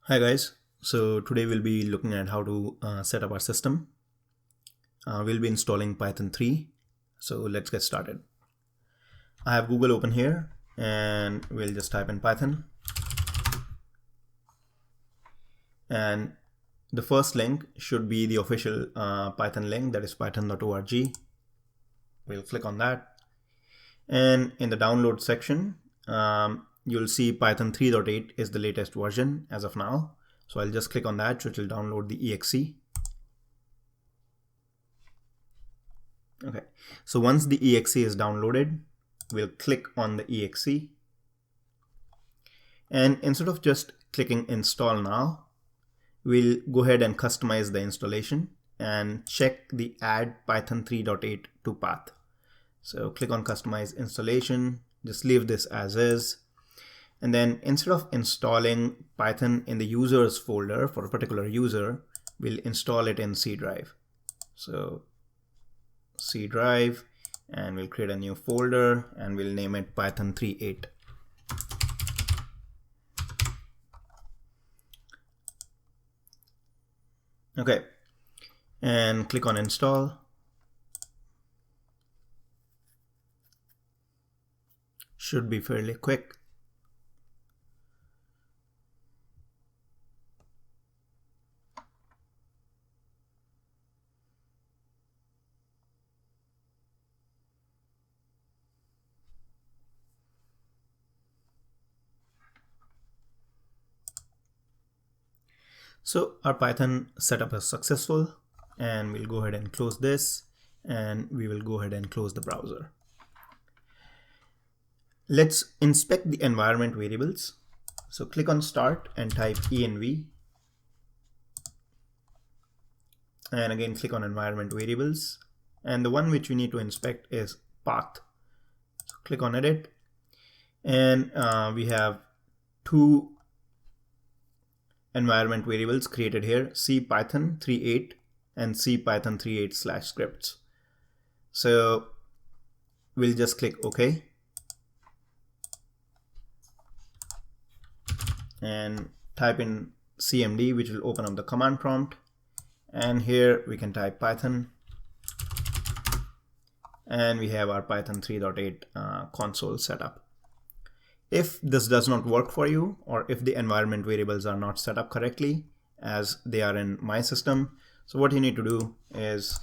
Hi guys, so today we'll be looking at how to set up our system. We'll be installing Python 3, so let's get started. I have Google open here and we'll just type in Python. And the first link should be the official Python link, that is python.org. We'll click on that. And in the download section, you'll see Python 3.8 is the latest version as of now. So I'll just click on that, which will download the exe. Okay, so once the exe is downloaded, we'll click on the exe. And instead of just clicking install now, we'll go ahead and customize the installation and check the add Python 3.8 to path. So click on customize installation, just leave this as is. And then instead of installing Python in the users folder for a particular user, we'll install it in C drive. So C drive, and we'll create a new folder and we'll name it Python 3.8. Okay, and click on install. Should be fairly quick. So our Python setup is successful, and we'll go ahead and close this, and we will go ahead and close the browser. Let's inspect the environment variables. So click on start and type env, and again click on environment variables, and the one which we need to inspect is path. So click on edit, and we have two environment variables created here, CPython 3.8 and CPython 3.8 / scripts. So we'll just click OK and type in cmd, which will open up the command prompt, and here we can type Python, and we have our Python 3.8 console setup. If this does not work for you, or if the environment variables are not set up correctly as they are in my system, so what you need to do is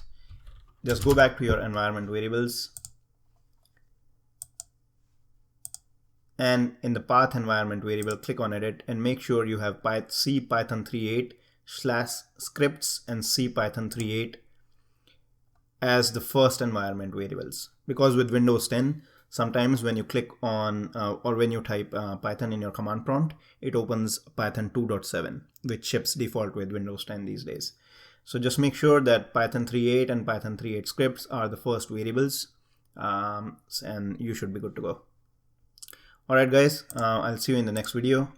just go back to your environment variables, and in the path environment variable, click on edit and make sure you have CPython 3.8 / scripts and CPython 3.8 as the first environment variables, because with Windows 10, sometimes when you click on or when you type Python in your command prompt, it opens Python 2.7, which ships default with Windows 10 these days. So just make sure that Python 3.8 and Python 3.8 scripts are the first variables, and you should be good to go. Alright guys, I'll see you in the next video.